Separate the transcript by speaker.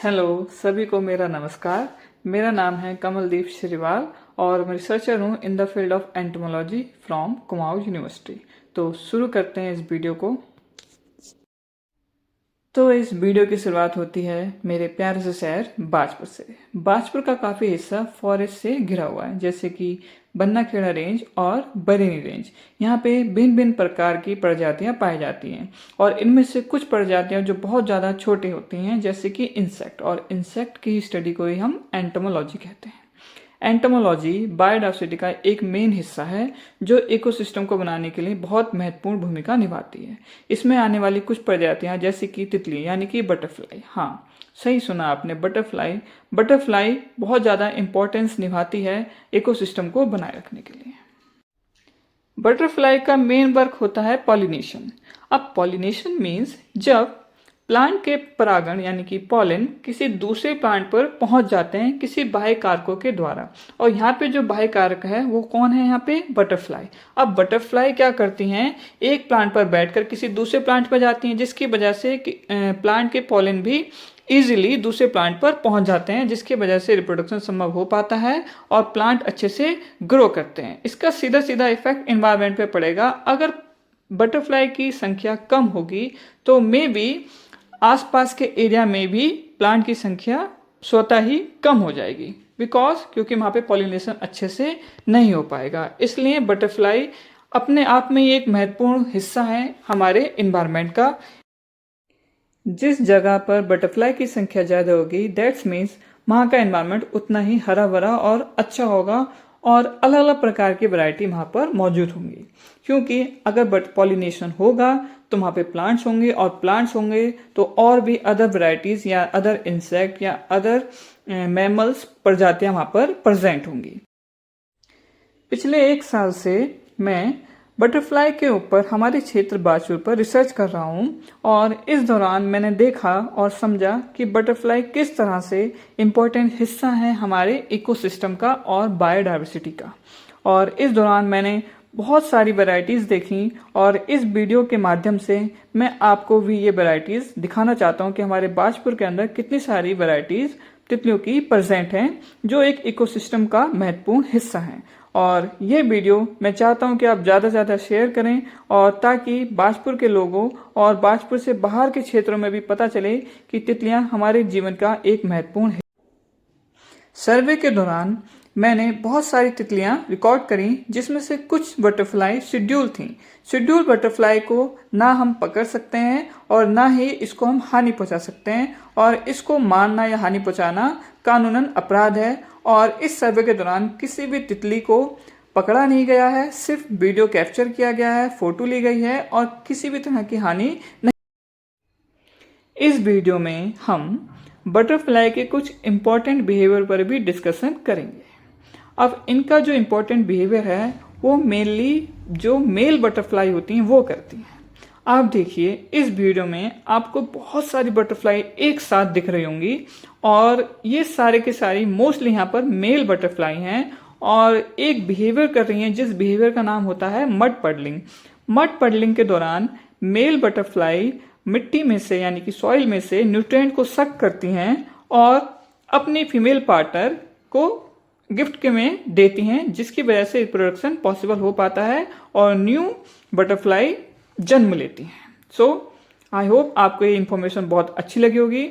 Speaker 1: Hello सभी को मेरा नमस्कार। मेरा नाम है कमलदीप श्रीवाल और मैं रिसर्चर हूँ in the field of entomology from Kumaon university. तो शुरू करते हैं इस वीडियो को। तो इस वीडियो की शुरुआत होती है मेरे प्यारे से शहर बाजपुर से। बाजपुर का काफ़ी हिस्सा फॉरेस्ट से घिरा हुआ है, जैसे कि बन्नाखेड़ा रेंज और बरेली रेंज। यहाँ पे भिन्न भिन्न प्रकार की प्रजातियाँ पाई जाती हैं और इनमें से कुछ प्रजातियाँ जो बहुत ज़्यादा छोटी होती हैं, जैसे कि इंसेक्ट, और इंसेक्ट की स्टडी को ही हम एंटोमोलॉजी कहते हैं। एंटोमोलॉजी बायोडायवर्सिटी का एक मेन हिस्सा है जो इकोसिस्टम को बनाने के लिए बहुत महत्वपूर्ण भूमिका निभाती है। इसमें आने वाली कुछ प्रजातियां जैसे कि तितली यानी कि बटरफ्लाई, हाँ सही सुना आपने, बटरफ्लाई बहुत ज़्यादा इंपॉर्टेंस निभाती है इकोसिस्टम को बनाए रखने के लिए। बटरफ्लाई का मेन वर्क होता है पॉलिनेशन। अब पॉलिनेशन मीन्स जब प्लांट के परागण यानी कि पॉलन किसी दूसरे प्लांट पर पहुंच जाते हैं किसी बाह्य कारकों के द्वारा, और यहाँ पे जो बाह्य कारक है वो कौन है, यहाँ पे बटरफ्लाई। अब बटरफ्लाई क्या करती हैं, एक प्लांट पर बैठकर किसी दूसरे प्लांट पर जाती हैं, जिसकी वजह से प्लांट के पॉलन भी इजीली दूसरे प्लांट पर पहुंच जाते हैं, जिसकी वजह से रिप्रोडक्शन संभव हो पाता है और प्लांट अच्छे से ग्रो करते हैं। इसका सीधा सीधा इफेक्ट एनवायरनमेंट पे पड़ेगा। अगर बटरफ्लाई की संख्या कम होगी तो मे बी आसपास के एरिया में भी प्लांट की संख्या स्वतः ही कम हो जाएगी, क्योंकि वहाँ पे पॉलिनेशन अच्छे से नहीं हो पाएगा। इसलिए बटरफ्लाई अपने आप में एक महत्वपूर्ण हिस्सा है हमारे एनवायरनमेंट का। जिस जगह पर बटरफ्लाई की संख्या ज़्यादा होगी दैट्स मीन्स वहाँ का एनवायरनमेंट उतना ही हरा भरा और अच्छा होगा और अलग अलग प्रकार की वैरायटी वहाँ पर मौजूद होंगी। क्योंकि अगर पॉलिनेशन होगा तो वहाँ पे प्लांट्स होंगे और प्लांट्स होंगे तो और भी अदर वैरायटीज या अदर इंसेक्ट या अदर मैमल्स प्रजातियाँ वहाँ पर प्रेजेंट होंगी। पिछले एक साल से मैं बटरफ्लाई के ऊपर हमारे क्षेत्र बाजपुर पर रिसर्च कर रहा हूँ और इस दौरान मैंने देखा और समझा कि बटरफ्लाई किस तरह से इम्पोर्टेंट हिस्सा है हमारे इकोसिस्टम का और बायोडायवर्सिटी का। और इस दौरान मैंने बहुत सारी वैरायटीज़ देखी और इस वीडियो के माध्यम से मैं आपको भी ये वैरायटीज़ दिखाना चाहता हूँ कि हमारे बाजपुर के अंदर कितनी सारी वैरायटीज़ तितलियों की प्रेजेंट हैं जो एक इकोसिस्टम का महत्वपूर्ण हिस्सा हैं। और ये वीडियो मैं चाहता हूँ कि आप ज़्यादा से ज़्यादा शेयर करें और ताकि बाजपुर के लोगों और बाजपुर से बाहर के क्षेत्रों में भी पता चले कि तितलियाँ हमारे जीवन का एक महत्वपूर्ण सर्वे के दौरान मैंने बहुत सारी तितलियां रिकॉर्ड करी, जिसमें से कुछ बटरफ्लाई शेड्यूल थी। शेड्यूल बटरफ्लाई को ना हम पकड़ सकते हैं और ना ही इसको हम हानि पहुंचा सकते हैं, और इसको मारना या हानि पहुंचाना कानूनन अपराध है। और इस सर्वे के दौरान किसी भी तितली को पकड़ा नहीं गया है, सिर्फ वीडियो कैप्चर किया गया है, फोटो ली गई है और किसी भी तरह की हानि नहीं। इस वीडियो में हम बटरफ्लाई के कुछ इम्पोर्टेंट बिहेवियर पर भी डिस्कशन करेंगे। अब इनका जो इम्पोर्टेंट बिहेवियर है वो मेनली जो मेल बटरफ्लाई होती हैं वो करती हैं। आप देखिए इस वीडियो में आपको बहुत सारी बटरफ्लाई एक साथ दिख रही होंगी और ये सारे के सारी मोस्टली यहाँ पर मेल बटरफ्लाई हैं और एक बिहेवियर कर रही हैं जिस बिहेवियर का नाम होता है मड पडलिंग। मड पडलिंग के दौरान मेल बटरफ्लाई मिट्टी में से यानी कि सॉइल में से न्यूट्रिएंट को सक करती हैं और अपनी फीमेल पार्टनर को गिफ्ट के में देती हैं, जिसकी वजह से रिप्रोडक्शन पॉसिबल हो पाता है और न्यू बटरफ्लाई जन्म लेती हैं। सो आई होप आपको ये इन्फॉर्मेशन बहुत अच्छी लगी होगी।